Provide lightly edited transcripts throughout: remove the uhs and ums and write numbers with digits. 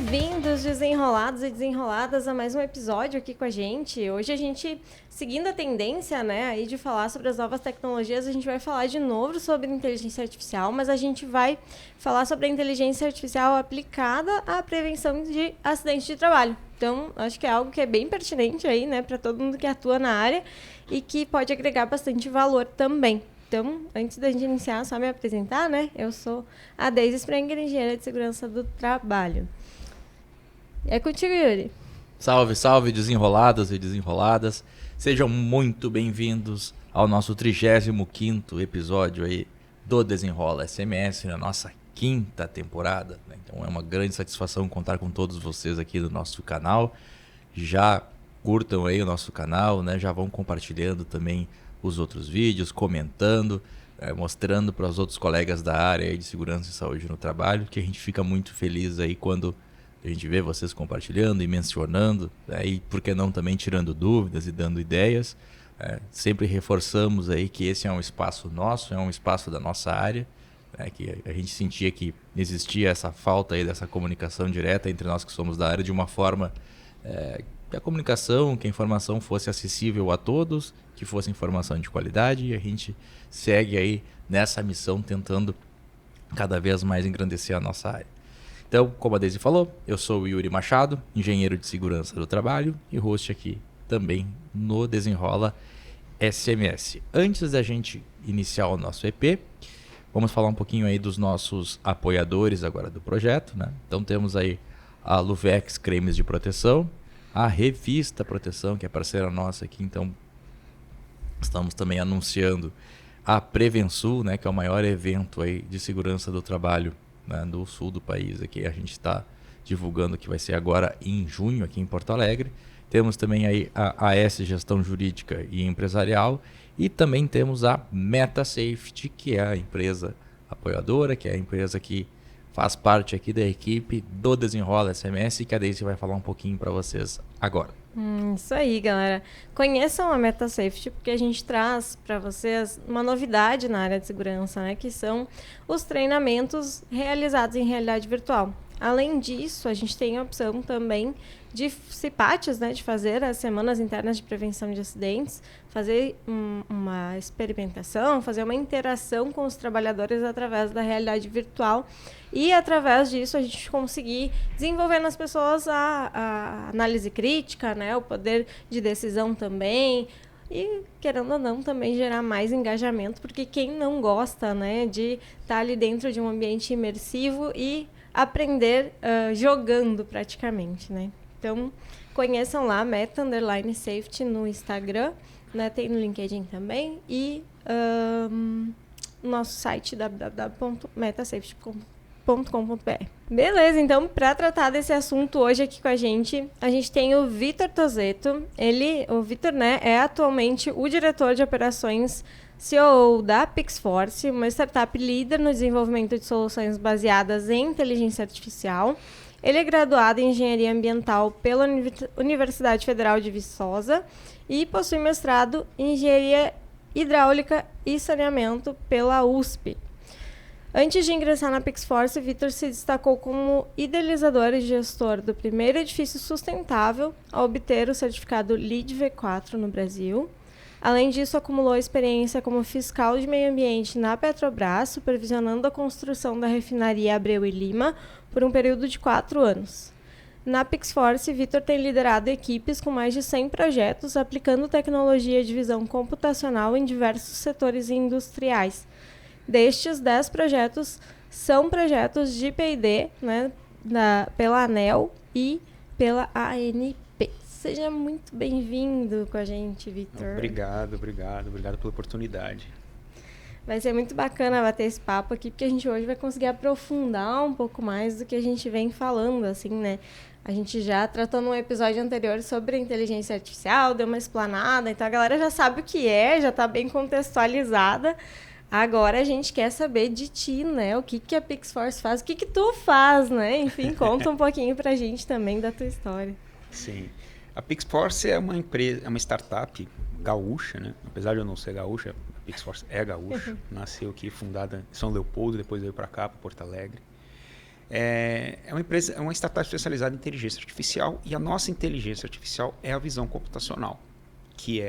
Bem-vindos, desenrolados e desenroladas, a mais um episódio aqui com a gente. Hoje a gente, seguindo a tendência, né, aí de falar sobre as novas tecnologias, a gente vai falar de novo sobre inteligência artificial, mas a gente vai falar sobre a inteligência artificial aplicada à prevenção de acidentes de trabalho. Então, acho que é algo que é bem pertinente aí, né, para todo mundo que atua na área e que pode agregar bastante valor também. Então, antes da gente iniciar, só me apresentar, né? Eu sou a Deise Sprenger, engenheira de segurança do trabalho. É contigo, Yuri. Salve, salve, desenroladas e desenroladas. Sejam muito bem-vindos ao nosso 35º episódio aí do Desenrola SMS, na nossa 5ª temporada, né? Então é uma grande satisfação contar com todos vocês aqui no nosso canal. Já curtam aí o nosso canal, né? Já vão compartilhando também os outros vídeos, comentando, mostrando para os outros colegas da área aí de segurança e saúde no trabalho, que a gente fica muito feliz aí quando a gente vê vocês compartilhando e mencionando, e por que não também tirando dúvidas e dando ideias. Sempre reforçamos aí que esse é um espaço nosso, é um espaço da nossa área, que a gente sentia que existia essa falta aí dessa comunicação direta entre nós que somos da área de uma forma que a comunicação, que a informação fosse acessível a todos, que fosse informação de qualidade, e a gente segue aí nessa missão tentando cada vez mais engrandecer a nossa área. Então, como a Deise falou, eu sou o Yuri Machado, engenheiro de segurança do trabalho e host aqui também no Desenrola SMS. Antes da gente iniciar o nosso EP, vamos falar um pouquinho aí dos nossos apoiadores agora do projeto, né? Então temos aí a Luvex Cremes de Proteção, a Revista Proteção, que é parceira nossa aqui, então estamos também anunciando a Prevensul, né, que é o maior evento aí de segurança do trabalho, né, do sul do país. Aqui a gente está divulgando que vai ser agora em junho aqui em Porto Alegre. Temos também aí a AS Gestão Jurídica e Empresarial e também temos a MetaSafety, que é a empresa apoiadora, que é a empresa que faz parte aqui da equipe do Desenrola SMS, que a Deise vai falar um pouquinho para vocês agora. Isso aí, galera. Conheçam a MetaSafety, porque a gente traz para vocês uma novidade na área de segurança, né? Que são os treinamentos realizados em realidade virtual. Além disso, a gente tem a opção também de CIPATs, né? De fazer as semanas internas de prevenção de acidentes, fazer uma experimentação, fazer uma interação com os trabalhadores através da realidade virtual e, através disso, a gente conseguir desenvolver nas pessoas a análise crítica, né? O poder de decisão também. E, querendo ou não, também gerar mais engajamento, porque quem não gosta, né, de estar ali dentro de um ambiente imersivo e aprender jogando praticamente, né? Então, conheçam lá, Meta_Safety no Instagram, né? Tem no LinkedIn também, e nosso site www.metasafety.com.br. Beleza, então, para tratar desse assunto hoje aqui com a gente tem o Vitor Tozeto. O Vitor, né, é atualmente o diretor de operações CEO da Pixforce, uma startup líder no desenvolvimento de soluções baseadas em inteligência artificial. Ele é graduado em Engenharia Ambiental pela Universidade Federal de Viçosa e possui mestrado em Engenharia Hidráulica e Saneamento pela USP. Antes de ingressar na Pixforce, Vitor se destacou como idealizador e gestor do primeiro edifício sustentável a obter o certificado LEED V4 no Brasil. Além disso, acumulou experiência como fiscal de meio ambiente na Petrobras, supervisionando a construção da refinaria Abreu e Lima por um período de 4 anos. Na Pixforce, Vitor tem liderado equipes com mais de 100 projetos, aplicando tecnologia de visão computacional em diversos setores industriais. Destes, 10 projetos são projetos de P&D, né, pela ANEEL e pela ANP. Seja muito bem-vindo com a gente, Vitor. Obrigado pela oportunidade. Vai ser muito bacana bater esse papo aqui, porque a gente hoje vai conseguir aprofundar um pouco mais do que a gente vem falando, assim, né? A gente já tratou num episódio anterior sobre inteligência artificial, deu uma explanada, então a galera já sabe o que é, já está bem contextualizada. Agora a gente quer saber de ti, né? O que a Pixforce faz, o que tu faz, né? Enfim, conta um pouquinho pra gente também da tua história. Sim. A Pixforce é uma empresa, é uma startup gaúcha, né? Apesar de eu não ser gaúcha, a Pixforce é gaúcha. Nasceu aqui, fundada em São Leopoldo, depois veio para cá, para Porto Alegre. É uma empresa, é uma startup especializada em inteligência artificial, e a nossa inteligência artificial é a visão computacional, que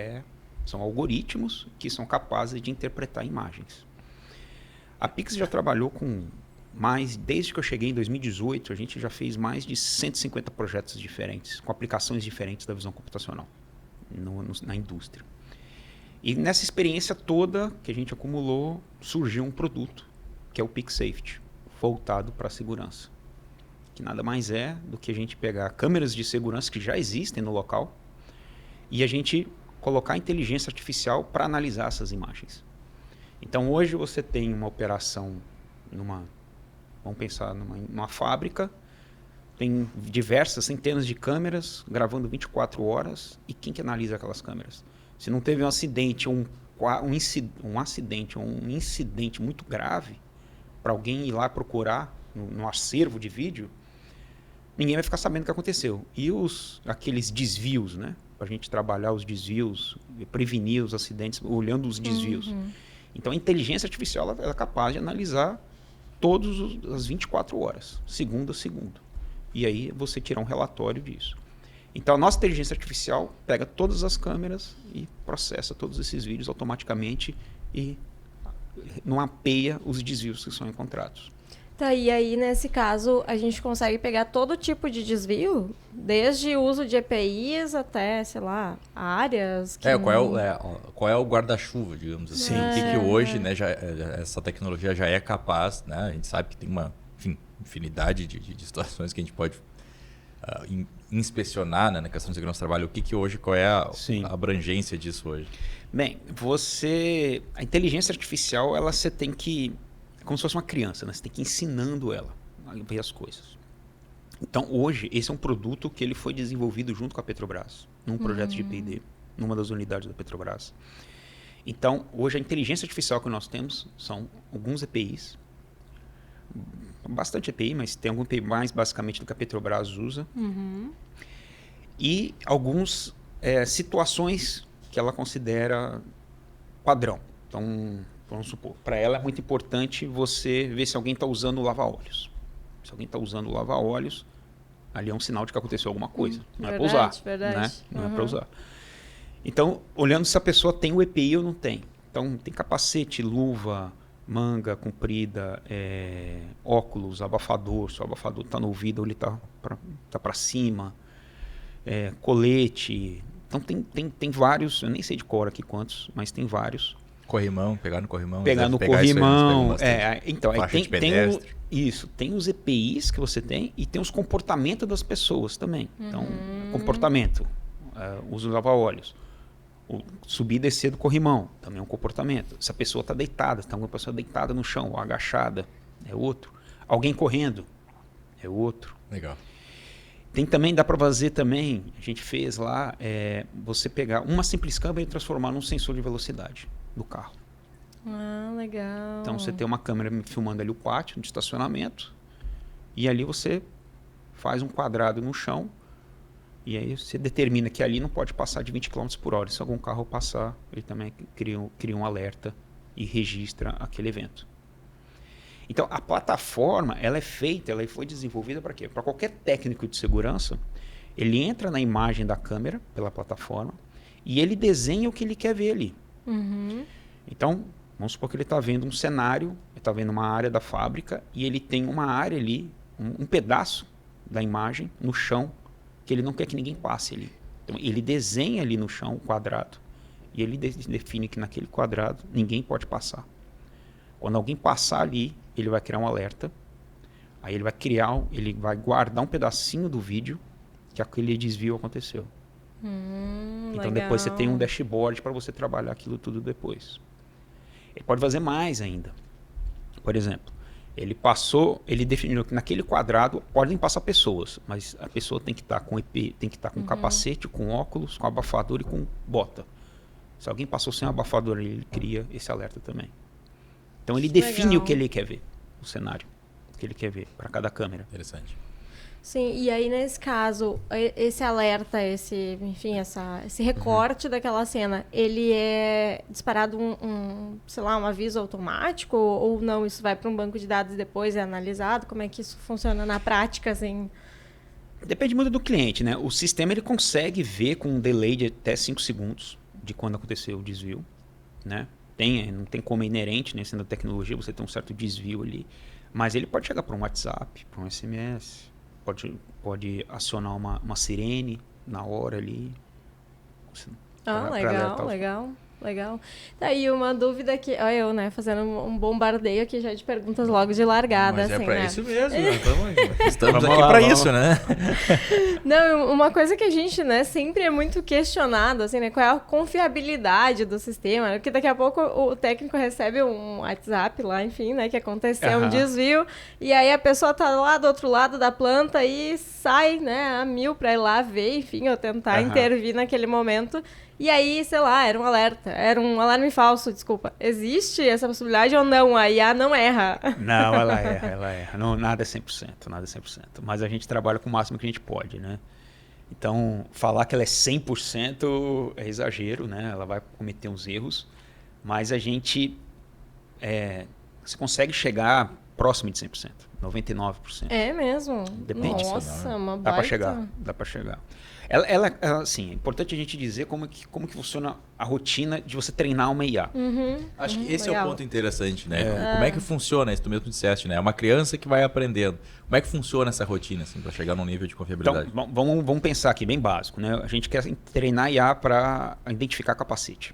são algoritmos que são capazes de interpretar imagens. A Pix já trabalhou desde que eu cheguei em 2018, a gente já fez mais de 150 projetos diferentes, com aplicações diferentes da visão computacional na indústria. E nessa experiência toda que a gente acumulou, surgiu um produto, que é o Pix Safety, voltado para a segurança. Que nada mais é do que a gente pegar câmeras de segurança que já existem no local e a gente colocar inteligência artificial para analisar essas imagens. Então hoje você tem uma operação vamos pensar numa fábrica, tem diversas centenas de câmeras gravando 24 horas, e quem que analisa aquelas câmeras? Se não teve um acidente ou um incidente muito grave, para alguém ir lá procurar no acervo de vídeo, ninguém vai ficar sabendo o que aconteceu. E aqueles desvios, né? Para a gente trabalhar os desvios, prevenir os acidentes, olhando os desvios. Então a inteligência artificial ela é capaz de analisar todas as 24 horas, segundo a segundo. E aí você tirar um relatório disso. Então a nossa inteligência artificial pega todas as câmeras e processa todos esses vídeos automaticamente e não mapeia os desvios que são encontrados. Tá, e aí nesse caso a gente consegue pegar todo tipo de desvio, desde o uso de EPIs até, sei lá, áreas que qual é o guarda-chuva, digamos assim. O que hoje, né, essa tecnologia já é capaz, né? A gente sabe que tem uma infinidade de situações que a gente pode inspecionar, né, na questão de segurança do trabalho. Qual é a abrangência disso hoje? Bem, a inteligência artificial, você tem que, como se fosse uma criança, né? Você tem que ir ensinando ela a ver as coisas. Então, hoje, esse é um produto que ele foi desenvolvido junto com a Petrobras, num projeto de P&D, numa das unidades da Petrobras. Então, hoje, a inteligência artificial que nós temos são alguns EPIs, bastante EPI, mas tem algum EPI mais basicamente do que a Petrobras usa, e algumas situações que ela considera padrão. Então, vamos supor, para ela é muito importante você ver se alguém está usando o lava-óleos. Se alguém está usando o lava-óleos, ali é um sinal de que aconteceu alguma coisa. Não é para usar. Né? Não é para usar. Então, olhando se a pessoa tem o EPI ou não tem. Então, tem capacete, luva, manga comprida, óculos, abafador. Se o abafador está no ouvido, ele está para cima. Colete. Então, tem vários, eu nem sei de cor aqui quantos, mas tem vários. Corrimão, pegar no corrimão. Pegar no corrimão. Então, faixa de pedestre. Tem os EPIs que você tem e tem os comportamentos das pessoas também. Então, comportamento, uso de lava-óleos, subir e descer do corrimão, também é um comportamento. Se a pessoa está deitada, se tem alguma pessoa deitada no chão ou agachada, é outro. Alguém correndo, é outro. Legal. Também dá para fazer também, a gente fez lá, você pegar uma simples câmera e transformar num sensor de velocidade do carro. Ah, legal. Então você tem uma câmera filmando ali o pátio de estacionamento e ali você faz um quadrado no chão e aí você determina que ali não pode passar de 20 km por hora. Se algum carro passar, ele também cria um alerta e registra aquele evento. Então a plataforma, ela foi desenvolvida para quê? Para qualquer técnico de segurança, ele entra na imagem da câmera pela plataforma e ele desenha o que ele quer ver ali. Então, vamos supor que ele está vendo um cenário, ele está vendo uma área da fábrica e ele tem uma área ali, um pedaço da imagem no chão que ele não quer que ninguém passe ali. Então, ele desenha ali no chão um quadrado e ele define que naquele quadrado ninguém pode passar. Quando alguém passar ali, ele vai criar um alerta, aí ele vai guardar um pedacinho do vídeo que aquele desvio aconteceu. Então depois você tem um dashboard para você trabalhar aquilo tudo depois. Ele pode fazer mais ainda. Por exemplo, ele definiu que naquele quadrado podem passar pessoas, mas a pessoa tem que estar com EP, tem que estar com capacete, com óculos, com abafador e com bota. Se alguém passou sem abafador, ele cria esse alerta também. Então ele define o que ele quer ver, o cenário que ele quer ver para cada câmera. Interessante. Sim, e aí nesse caso, esse alerta, enfim, esse recorte daquela cena, ele é disparado sei lá, um aviso automático ou não? Isso vai para um banco de dados e depois é analisado? Como é que isso funciona na prática, assim? Depende muito do cliente, né? O sistema ele consegue ver com um delay de até 5 segundos de quando aconteceu o desvio, né? Não tem como é inerente, né? Sendo tecnologia, você tem um certo desvio ali. Mas ele pode chegar para um WhatsApp, para um SMS, pode acionar uma sirene na hora ali. Legal. Tá aí uma dúvida que... Olha eu, né, fazendo um bombardeio aqui já de perguntas logo de largada. Mas assim, é pra né? isso mesmo, estamos aqui pra isso, né? Não, uma coisa que a gente, né, sempre é muito questionado, assim, né, qual é a confiabilidade do sistema, porque daqui a pouco o técnico recebe um WhatsApp lá, enfim, né, que aconteceu um desvio, e aí a pessoa tá lá do outro lado da planta e sai, né, a 1000 pra ir lá ver, enfim, ou tentar intervir naquele momento. E aí, sei lá, era um alarme falso, desculpa. Existe essa possibilidade ou não? A IA não erra? Não, ela erra. Não, nada é 100%, nada é 100%. Mas a gente trabalha com o máximo que a gente pode, né? Então, falar que ela é 100% é exagero, né? Ela vai cometer uns erros, mas a gente você consegue chegar próximo de 100%, 99%. É mesmo? Depende. Nossa, uma Dá baita... para chegar. Ela, assim, é importante a gente dizer como que funciona a rotina de você treinar uma IA. Acho que esse legal. é o ponto interessante, né? Como é que funciona isso? Tu mesmo disseste, né? É uma criança que vai aprendendo. Como é que funciona essa rotina, assim, para chegar num nível de confiabilidade? Então, vamos pensar aqui, bem básico, né? A gente quer treinar IA para identificar capacete.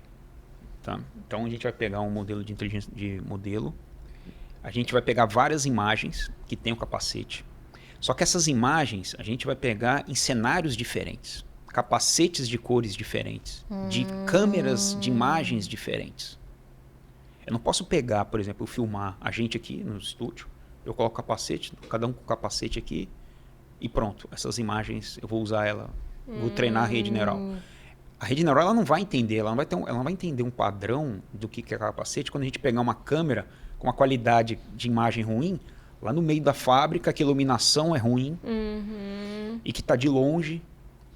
Tá? Então, a gente vai pegar um modelo de inteligência de modelo, a gente vai pegar várias imagens que tem o capacete. Só que essas imagens a gente vai pegar em cenários diferentes, capacetes de cores diferentes, de câmeras de imagens diferentes. Eu não posso pegar, por exemplo, filmar a gente aqui no estúdio, eu coloco o capacete, cada um com o capacete aqui e pronto. Essas imagens eu vou usar vou treinar a rede neural. A rede neural ela não vai entender, ela não vai entender um padrão do que é capacete quando a gente pegar uma câmera com uma qualidade de imagem ruim, lá no meio da fábrica, que a iluminação é ruim e que está de longe.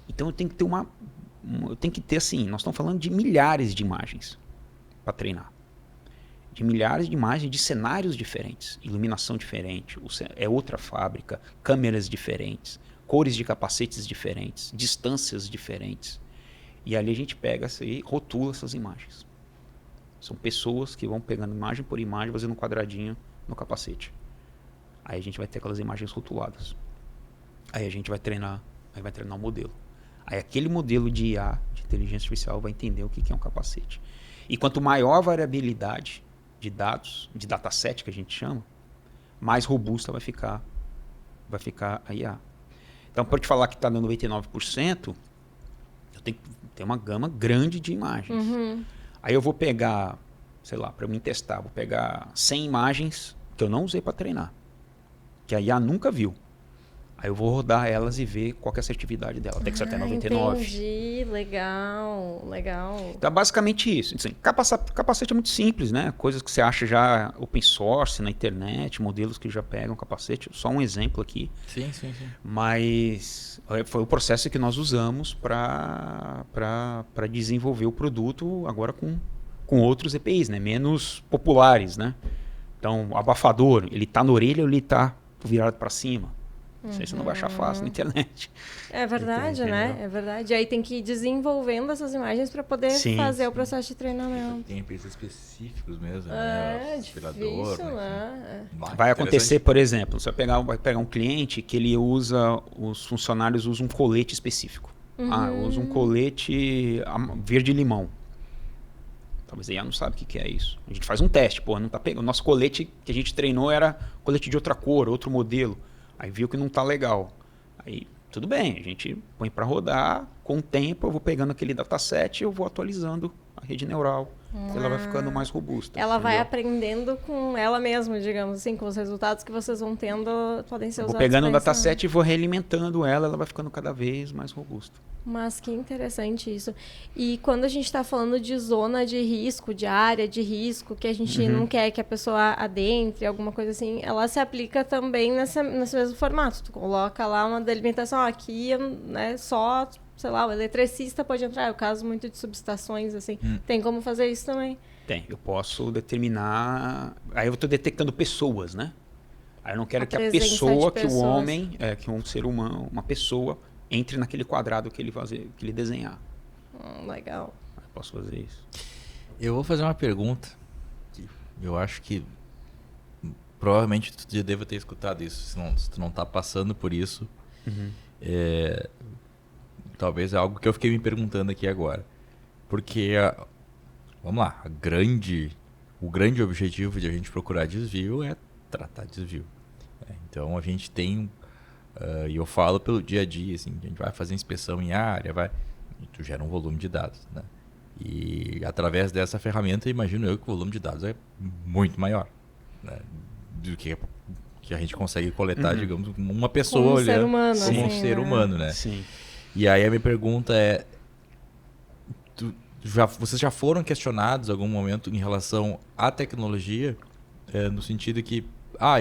Então eu tenho que ter assim, nós estamos falando de milhares de imagens para treinar. De milhares de imagens de cenários diferentes, iluminação diferente, é outra fábrica, câmeras diferentes, cores de capacetes diferentes, distâncias diferentes. E ali a gente pega e rotula essas imagens. São pessoas que vão pegando imagem por imagem, fazendo um quadradinho no capacete. Aí a gente vai ter aquelas imagens rotuladas. Aí a gente vai treinar o modelo. Aí aquele modelo de IA, de inteligência artificial, vai entender o que é um capacete. E quanto maior a variabilidade de dados, de dataset que a gente chama, mais robusta vai ficar a IA. Então, para te falar que está dando 99%, eu tenho que ter uma gama grande de imagens. Aí eu vou pegar, sei lá, para mim testar, vou pegar 100 imagens que eu não usei para treinar, que a IA nunca viu. Aí eu vou rodar elas e ver qual que é a assertividade dela. Tem que ser até 99. Entendi, legal. Então, basicamente isso. Assim, capacete é muito simples, né? Coisas que você acha já open source na internet, modelos que já pegam capacete. Só um exemplo aqui. Sim. Mas foi o processo que nós usamos para desenvolver o produto agora com outros EPIs, né? Menos populares, né? Então, o abafador, ele está na orelha ou ele está virado para cima? Você não vai achar fácil na internet. É verdade, né? É verdade. E aí tem que ir desenvolvendo essas imagens para poder fazer o processo de treinamento. Tem EPIs específicos mesmo, né? Difícil, né? Vai acontecer, por exemplo, você vai pegar um cliente que ele os funcionários usam um colete específico. Usa um colete verde-limão. Talvez a IA não sabe o que é isso. A gente faz um teste, não tá pegando. O nosso colete que a gente treinou era colete de outra cor, outro modelo. Aí viu que não tá legal. Aí, tudo bem, a gente põe para rodar. Com o tempo, eu vou pegando aquele dataset e eu vou atualizando a rede neural ela vai ficando mais robusta. Ela vai entendeu? aprendendo com ela mesma, digamos assim, com os resultados que vocês vão tendo, podem ser Eu usados. vou pegando um pra ensinar. dataset e vou realimentando ela vai ficando cada vez mais robusta. Mas que interessante isso. E quando a gente está falando de zona de risco, de área de risco, que a gente não quer que a pessoa adentre, alguma coisa assim, ela se aplica também nesse mesmo formato. Tu coloca lá uma delimitação, aqui, né, só, sei lá, o eletricista pode entrar. É o caso muito de subestações, assim. Tem como fazer isso também? Tem, eu posso determinar... Aí eu estou detectando pessoas, né? Aí eu não quero que a presença pessoa, de que o pessoas. homem, que um ser humano, uma pessoa, entre naquele quadrado que ele desenhar. Legal. Eu posso fazer isso. Eu vou fazer uma pergunta. Que eu acho que provavelmente tu já deva ter escutado isso. Se tu não tá passando por isso, talvez é algo que eu fiquei me perguntando aqui agora. Porque, vamos lá, o grande objetivo de a gente procurar desvio é tratar desvio. Então a gente tem, e eu falo pelo dia a dia, assim, a gente vai fazer inspeção em área, e tu gera um volume de dados, né? E através dessa ferramenta, imagino eu que o volume de dados é muito maior, né, do que a gente consegue coletar, digamos, uma pessoa Como um olhando ser humano, como um assim, ser né? humano, né? Sim. E aí a minha pergunta é, vocês já foram questionados em algum momento em relação à tecnologia, no sentido que,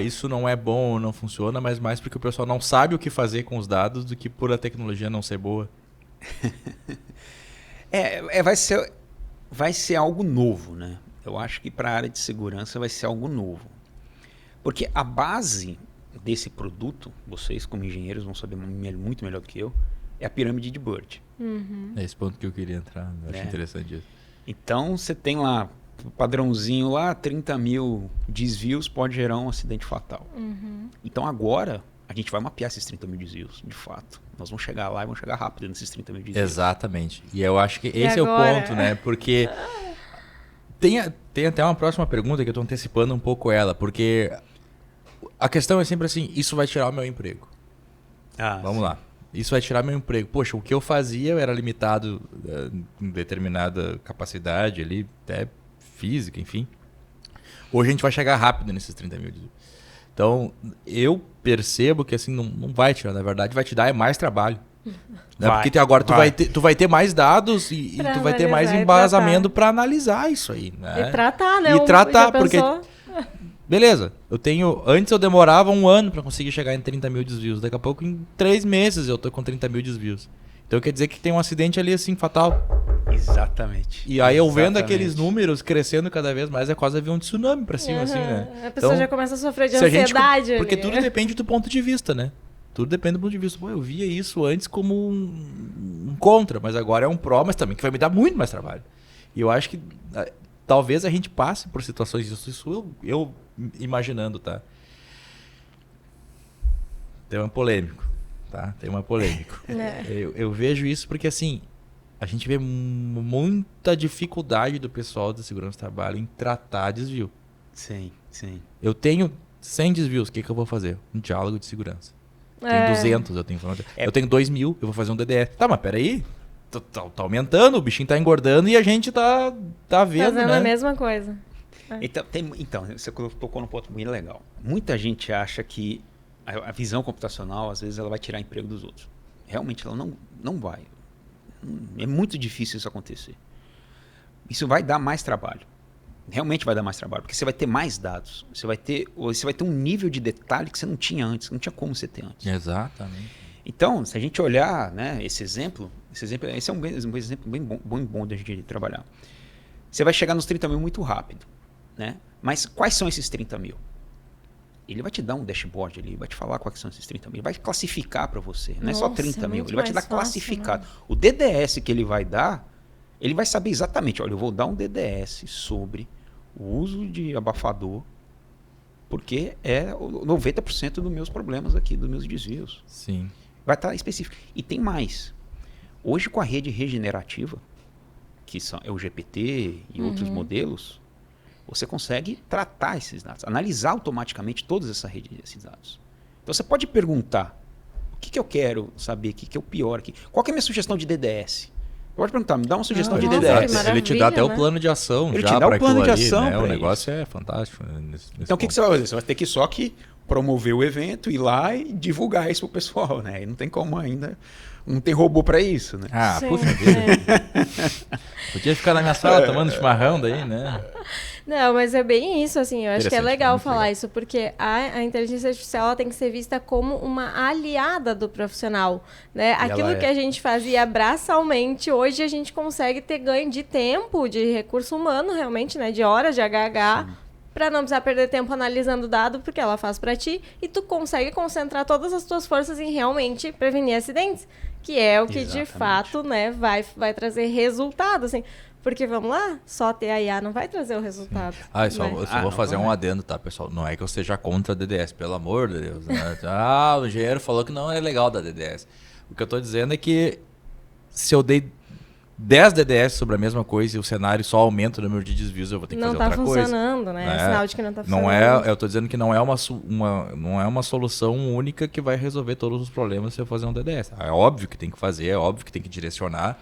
isso não é bom, não funciona, mas mais porque o pessoal não sabe o que fazer com os dados do que por a tecnologia não ser boa? Vai ser algo novo, né? Eu acho que para a área de segurança vai ser algo novo. Porque a base desse produto, vocês como engenheiros vão saber muito melhor do que eu, é a pirâmide de Bird. É esse ponto que eu queria entrar, eu acho interessante isso. Então você tem lá, o padrãozinho lá, 30 mil desvios pode gerar um acidente fatal. Então agora a gente vai mapear esses 30 mil desvios, de fato. Nós vamos chegar lá e vamos chegar rápido nesses 30 mil desvios. Exatamente. E eu acho que esse é o ponto, né? Porque tem até uma próxima pergunta que eu estou antecipando um pouco ela, porque a questão é sempre assim, isso vai tirar o meu emprego. Vamos lá. Isso vai tirar meu emprego. Poxa, o que eu fazia eu era limitado em determinada capacidade ali, até física, enfim. Hoje a gente vai chegar rápido nesses 30 mil desvios. Então, eu percebo que assim, não vai tirar, na verdade, vai te dar mais trabalho. Né? Porque agora tu vai ter mais dados e tu vai ter mais embasamento para analisar isso aí. Né? E tratar, né? E tratar, porque... Pensou? Beleza, antes eu demorava 1 ano para conseguir chegar em 30 mil desvios. Daqui a pouco, em 3 meses, eu tô com 30 mil desvios. Então quer dizer que tem um acidente ali assim, fatal. Exatamente. E aí eu vendo aqueles números crescendo cada vez mais, é quase vir um tsunami pra cima, assim, né? A pessoa Então, já começa a sofrer de se a gente- ansiedade. Porque ali. tudo depende do ponto de vista, né? Tudo depende do ponto de vista. Pô, eu via isso antes como um contra, mas agora é um pró, mas também que vai me dar muito mais trabalho. E eu acho que talvez a gente passe por situações disso. Isso eu imaginando, tá? Tema polêmico, tá? Tema polêmico. Eu vejo isso porque, assim, a gente vê muita dificuldade do pessoal da segurança do trabalho em tratar desvio. Sim. Eu tenho 100 desvios, o que eu vou fazer? Um diálogo de segurança. Tem 200, eu tenho informação. Eu tenho 2.000, eu vou fazer um DDS. Tá, mas peraí. Tá aumentando, o bichinho tá engordando e a gente tá vendo, Fazendo né? a mesma coisa. Então, você tocou num ponto muito legal. Muita gente acha que a visão computacional, às vezes, ela vai tirar emprego dos outros. Realmente, ela não vai. É muito difícil isso acontecer. Isso vai dar mais trabalho. Realmente vai dar mais trabalho, porque você vai ter mais dados. Você vai ter um nível de detalhe que você não tinha antes, não tinha como você ter antes. Exatamente. Então, se a gente olhar, né, esse é um exemplo bem bom da gente trabalhar. Você vai chegar nos 30 mil muito rápido, né? Mas quais são esses 30 mil? Ele vai te dar um dashboard ali, vai te falar quais são esses 30 mil, ele vai classificar para você, não é só 30 mil, ele vai te dar classificado. Né? O DDS que ele vai dar, ele vai saber exatamente, olha, eu vou dar um DDS sobre o uso de abafador, porque é 90% dos meus problemas aqui, dos meus desvios. Sim. Vai estar específico. E tem mais. Hoje, com a rede regenerativa, que é o GPT e outros modelos, você consegue tratar esses dados, analisar automaticamente todas esses dados. Então, você pode perguntar, o que eu quero saber aqui, que é o pior aqui? Qual que é a minha sugestão de DDS? Pode perguntar, me dá uma sugestão de Nossa, DDS. que Ele te dá até maravilha, o né? plano de ação Ele já te dá o pra plano aquilo de ali, ação né? O pra negócio é fantástico. Nesse Então o que ponto. você vai fazer? Você vai ter que só que promover o evento, ir lá e divulgar isso pro pessoal, né? E não tem como ainda, não tem robô para isso, né? Ah, Sim, puxa vida. é. Podia ficar na minha sala tomando chimarrão daí, né? Não, mas é bem isso, assim, eu acho que é Interessante, legal muito falar legal. isso, porque a inteligência artificial ela tem que ser vista como uma aliada do profissional, né? Aquilo ela que é. a gente fazia braçalmente, hoje a gente consegue ter ganho de tempo, de recurso humano, realmente, né? De horas de HH, para não precisar perder tempo analisando o dado, porque ela faz para ti, e tu consegue concentrar todas as tuas forças em realmente prevenir acidentes, que é o que de Exatamente. fato, né, vai trazer resultado, assim. Porque, vamos lá, só ter a IA não vai trazer o resultado. Ah, eu só né? vou não fazer vai. um adendo, tá, pessoal? Não é que eu seja contra a DDS, pelo amor de Deus. Né? Ah, o engenheiro falou que não é legal da DDS. O que eu tô dizendo é que se eu dei 10 DDS sobre a mesma coisa e o cenário só aumenta o número de desvios, eu vou ter que Não fazer tá outra coisa. funcionando, né? É né? sinal de que não tá funcionando. Não é, eu tô dizendo que não é não é uma solução única que vai resolver todos os problemas se eu fazer um DDS. É óbvio que tem que fazer, é óbvio que tem que direcionar,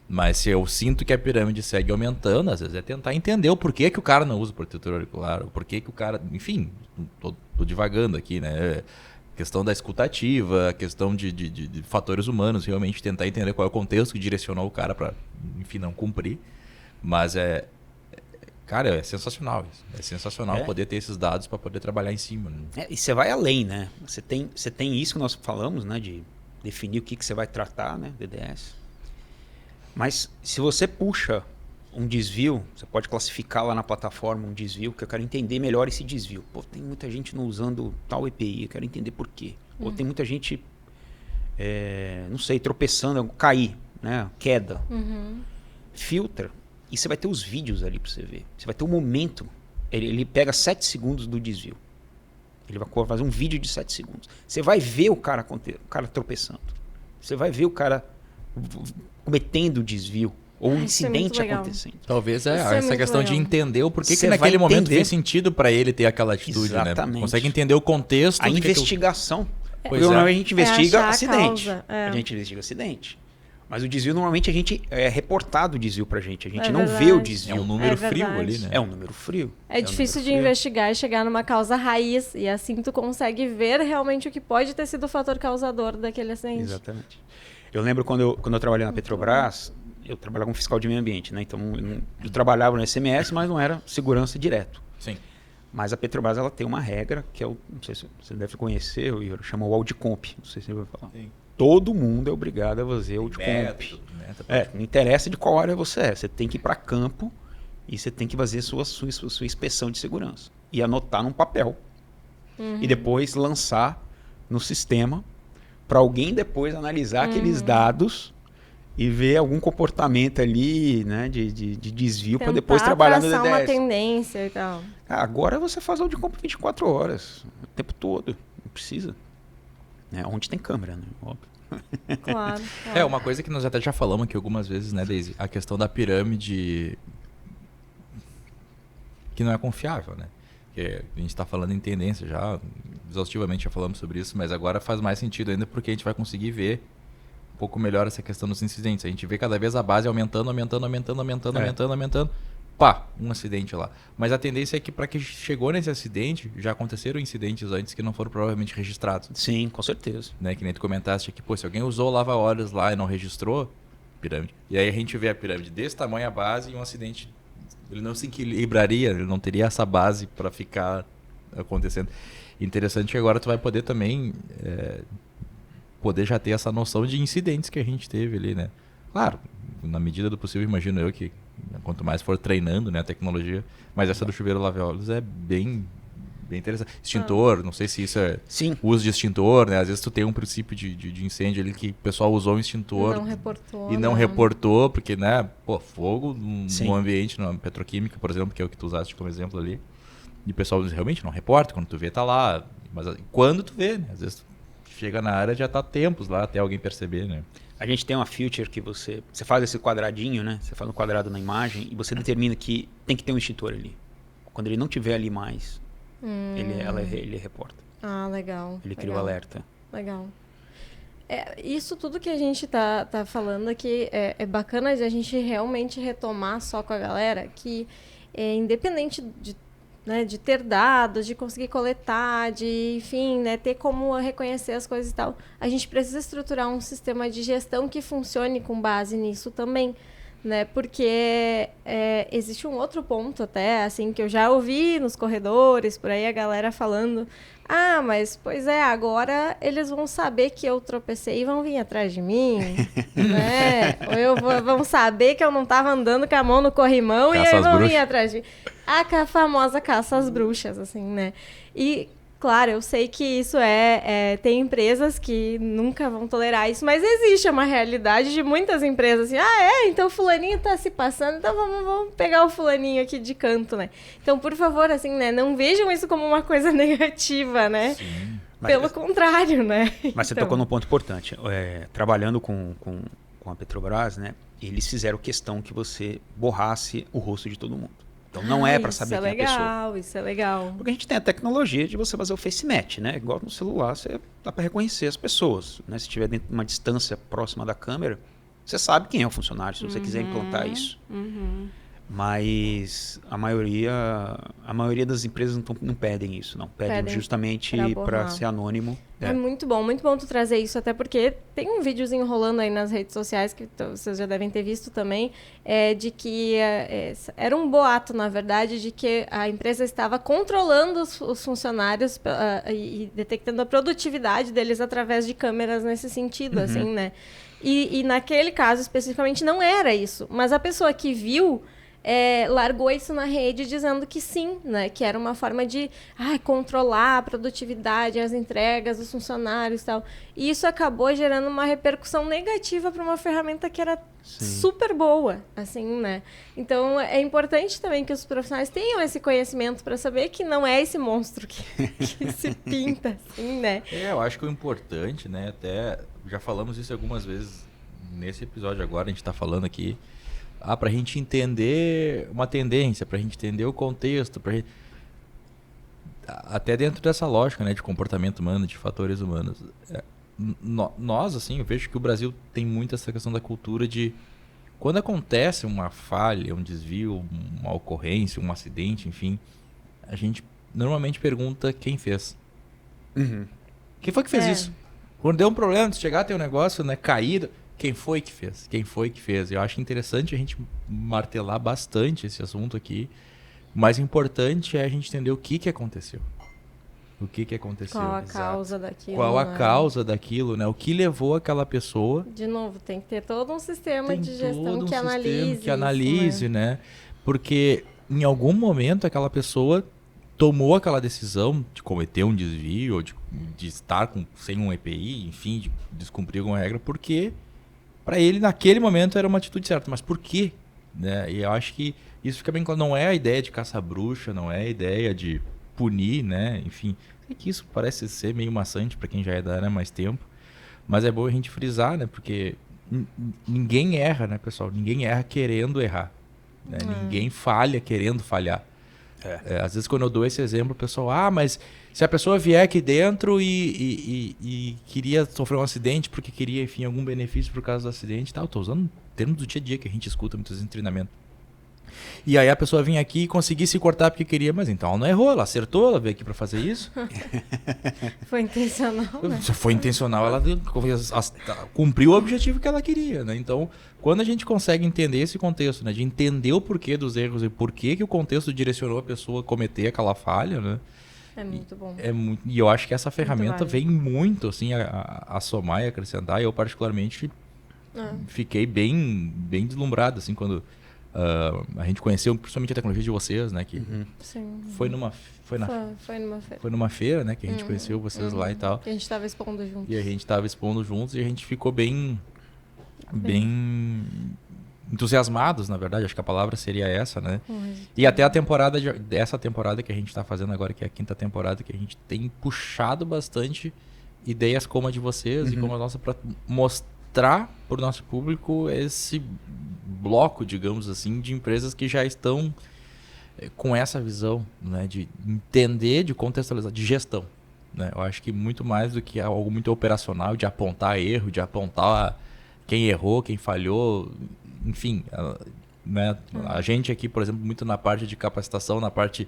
mas se eu sinto que a pirâmide segue aumentando, às vezes é tentar entender o porquê que o cara não usa protetor auricular, o porquê que o cara... Enfim, tô divagando aqui, né? Questão da escutativa, a questão de fatores humanos, realmente tentar entender qual é o contexto que direcionou o cara para, enfim, não cumprir. Mas cara, é sensacional isso. É sensacional poder ter esses dados para poder trabalhar em cima. Né? E você vai além, né? Você tem isso que nós falamos, né? De definir o que você vai tratar, né? DDS. Mas se você puxa um desvio, você pode classificar lá na plataforma um desvio, que eu quero entender melhor esse desvio. Pô, tem muita gente não usando tal EPI, eu quero entender por quê. Ou tem muita gente, não sei, tropeçando, cair, né? Queda. Filtra. E você vai ter os vídeos ali para você ver. Você vai ter o momento. Ele pega 7 segundos do desvio. Ele vai fazer um vídeo de 7 segundos. Você vai ver o cara tropeçando. Você vai ver o cara cometendo o desvio. Ou um Isso é muito incidente legal. acontecendo. Talvez Isso é essa muito questão de legal. entender o porquê que Você naquele vai momento entender. fez sentido para ele ter aquela atitude, Exatamente. né? Consegue entender o contexto. A do que investigação. Pois Porque normalmente a gente investiga achar a acidente. causa, é. A gente investiga acidente. Mas o desvio, normalmente, a gente é reportado o desvio pra gente. A gente É não verdade. vê o É desvio. um número É frio verdade. ali, né? É um número frio. É um difícil número de frio. investigar e chegar numa causa raiz. E assim tu consegue ver realmente o que pode ter sido o fator causador daquele acidente. Exatamente. Eu lembro quando eu trabalhei na Petrobras, eu trabalhava como fiscal de meio ambiente, né? Então eu trabalhava no SMS, mas não era segurança direto. Sim. Mas a Petrobras ela tem uma regra que não sei se você deve conhecer, chama o Audicomp. Não sei se você vai falar. Sim. Todo mundo é obrigado a fazer Audicomp. Não interessa de qual área você é. Você tem que ir para campo e você tem que fazer sua inspeção de segurança. E anotar num papel. E depois lançar no sistema para alguém depois analisar aqueles dados e ver algum comportamento ali, né, de desvio para depois trabalhar no traçar DDS. uma tendência e tal. Agora você faz Audicomp 24 horas, o tempo todo. Não precisa. Né? Onde tem câmera, né? Óbvio. Claro. Uma coisa que nós até já falamos aqui algumas vezes, né, Daisy? A questão da pirâmide que não é confiável, né? Que a gente está falando em tendência já, exaustivamente já falamos sobre isso, mas agora faz mais sentido ainda porque a gente vai conseguir ver um pouco melhor essa questão dos incidentes. A gente vê cada vez a base aumentando. Pá, um acidente lá. Mas a tendência é que para que chegou nesse acidente, já aconteceram incidentes antes que não foram provavelmente registrados. Sim, com certeza. Né? Que nem tu comentaste aqui, pô, se alguém usou lava-óleos lá e não registrou, pirâmide. E aí a gente vê a pirâmide desse tamanho, a base, e um acidente, ele não se equilibraria, ele não teria essa base para ficar acontecendo. Interessante que agora tu vai poder também poder já ter essa noção de incidentes que a gente teve ali, né? Claro, na medida do possível, imagino eu que quanto mais for treinando, né, a tecnologia, mas essa do chuveiro lava-óleos é bem interessante. Extintor, não sei se isso é Sim. uso de extintor, né? Às vezes tu tem um princípio de incêndio ali que o pessoal usou um extintor Não reportou. e não né? reportou, porque, né, pô, fogo Sim. no ambiente, na petroquímica, por exemplo, que é o que tu usaste como exemplo ali, e o pessoal realmente não reporta, quando tu vê tá lá, mas quando tu vê, né? Às vezes tu chega na área já tá tempos lá até alguém perceber, né? A gente tem uma feature que você faz esse quadradinho, né? Você faz um quadrado na imagem e você determina que tem que ter um extintor ali. Quando ele não tiver ali mais, ele reporta. Ah, legal. Ele cria o legal. alerta. Legal. Isso tudo que a gente tá falando aqui é bacana de a gente realmente retomar só com a galera que, independente né, de ter dados, de conseguir coletar, de, enfim, né, ter como reconhecer as coisas e tal, a gente precisa estruturar um sistema de gestão que funcione com base nisso também. Né, porque existe um outro ponto até, assim, que eu já ouvi nos corredores, por aí a galera falando, mas, pois agora eles vão saber que eu tropecei e vão vir atrás de mim, né? Ou vão saber que eu não estava andando com a mão no corrimão Caça e aí às vão vir bruxas. atrás de mim. A famosa caça às bruxas, assim, né? E... Claro, eu sei que isso tem empresas que nunca vão tolerar isso, mas existe uma realidade de muitas empresas assim, então o fulaninho tá se passando, então vamos pegar o fulaninho aqui de canto, né? Então, por favor, assim, né, não vejam isso como uma coisa negativa, né? Sim. Pelo contrário, né? Mas você tocou num ponto importante. Trabalhando com a Petrobras, né, eles fizeram questão que você borrasse o rosto de todo mundo. Então não é para saber quem é a pessoa. Isso é legal. Porque a gente tem a tecnologia de você fazer o face match, né? Igual no celular, você dá para reconhecer as pessoas, né? Se estiver dentro de uma distância próxima da câmera, você sabe quem é o funcionário, se você quiser implantar isso. Mas a maioria das empresas não pedem isso, não. Pedem justamente para ser anônimo. É muito bom tu trazer isso, até porque tem um videozinho rolando aí nas redes sociais, que vocês já devem ter visto também, de que era um boato, na verdade, de que a empresa estava controlando os funcionários e detectando a produtividade deles através de câmeras nesse sentido, assim, né? E naquele caso, especificamente, não era isso. Mas a pessoa que viu... largou isso na rede dizendo que sim, né? Que era uma forma de controlar a produtividade, as entregas dos funcionários e tal. E isso acabou gerando uma repercussão negativa para uma ferramenta que era super boa, assim, né? Então, é importante também que os profissionais tenham esse conhecimento para saber que não é esse monstro que se pinta, assim, né? Eu acho que o importante, né? Até já falamos isso algumas vezes nesse episódio agora, a gente está falando aqui, para a gente entender uma tendência, para a gente entender o contexto, até dentro dessa lógica, né, de comportamento humano, de fatores humanos. Nós, assim, eu vejo que o Brasil tem muito essa questão da cultura de quando acontece uma falha, um desvio, uma ocorrência, um acidente, enfim, a gente normalmente pergunta quem fez. Quem foi que fez isso? Quando deu um problema, se chegar tem um negócio, né, caído, quem foi que fez? Quem foi que fez? Eu acho interessante a gente martelar bastante esse assunto aqui. O mais importante é a gente entender o que aconteceu. O que aconteceu. Qual a causa daquilo. Qual a causa daquilo, né? O que levou aquela pessoa... De novo, tem que ter todo um sistema de gestão que analise. Que analise, né? Porque em algum momento aquela pessoa tomou aquela decisão de cometer um desvio, ou de estar sem um EPI, enfim, de descumprir alguma regra, porque... Para ele, naquele momento, era uma atitude certa. Mas por quê? Né? E eu acho que isso fica bem claro. Não é a ideia de caça-bruxa, não é a ideia de punir, né? Enfim, é que isso parece ser meio maçante para quem já é da área há mais tempo. Mas é bom a gente frisar, né? Porque ninguém erra, né, pessoal? Ninguém erra querendo errar. Né? Ninguém falha querendo falhar. Às vezes, quando eu dou esse exemplo, o pessoal... mas se a pessoa vier aqui dentro e queria sofrer um acidente porque queria, enfim, algum benefício por causa do acidente e tal. Estou usando termos do dia a dia que a gente escuta muitas vezes em treinamento. E aí a pessoa vinha aqui e conseguia se cortar porque queria, mas então ela não errou, ela acertou, ela veio aqui para fazer isso. Foi intencional, né? Foi intencional, ela cumpriu o objetivo que ela queria, né? Então, quando a gente consegue entender esse contexto, né, de entender o porquê dos erros e por que o contexto direcionou a pessoa a cometer aquela falha, né? É muito bom. E eu acho que essa ferramenta vem muito assim, a somar e acrescentar. E eu, particularmente, fiquei bem deslumbrado assim, quando a gente conheceu principalmente a tecnologia de vocês, né? Que foi numa feira, né? Que a gente conheceu vocês lá e tal. Que a gente estava expondo juntos. E a gente estava expondo juntos e a gente ficou bem entusiasmados, na verdade, acho que a palavra seria essa, né? E até essa temporada que a gente está fazendo agora, que é a 5ª temporada, que a gente tem puxado bastante ideias como a de vocês e como a nossa, para mostrar para o nosso público esse bloco, digamos assim, de empresas que já estão com essa visão, né, de entender, de contextualizar, de gestão. né? Eu acho que muito mais do que algo muito operacional, de apontar erro, de apontar quem errou, quem falhou, enfim, né? A gente aqui, por exemplo, muito na parte de capacitação, na parte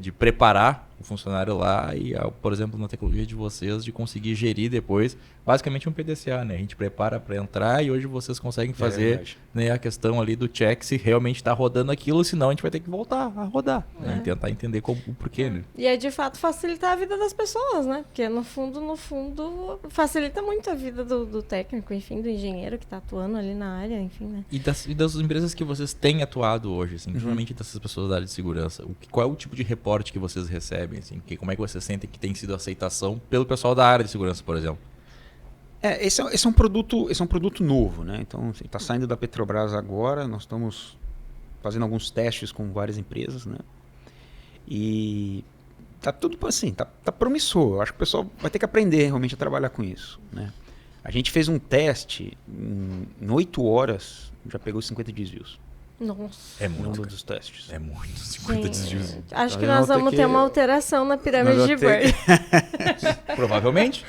de preparar o funcionário lá e, por exemplo, na tecnologia de vocês, de conseguir gerir depois, basicamente um PDCA, né? A gente prepara para entrar e hoje vocês conseguem fazer, né, a questão ali do check se realmente está rodando aquilo, senão a gente vai ter que voltar a rodar, né? E tentar entender o porquê, né? E é de fato facilitar a vida das pessoas, né? Porque no fundo, facilita muito a vida do técnico, enfim, do engenheiro que está atuando ali na área, enfim, né? E das empresas que vocês têm atuado hoje, assim, principalmente dessas pessoas da área de segurança, qual é o tipo de reporte que vocês recebem, assim? Como é que vocês sentem que tem sido a aceitação pelo pessoal da área de segurança, por exemplo? Esse é um produto novo, né? Então, está saindo da Petrobras agora, nós estamos fazendo alguns testes com várias empresas, né? E tá tudo assim, tá promissor. Eu acho que o pessoal vai ter que aprender realmente a trabalhar com isso, né? A gente fez um teste, em 8 horas, já pegou 50 desvios. Nossa. É muito, dos testes. É muito, 50 desvios. Acho que nós vamos ter uma alteração na pirâmide de Bird. Provavelmente.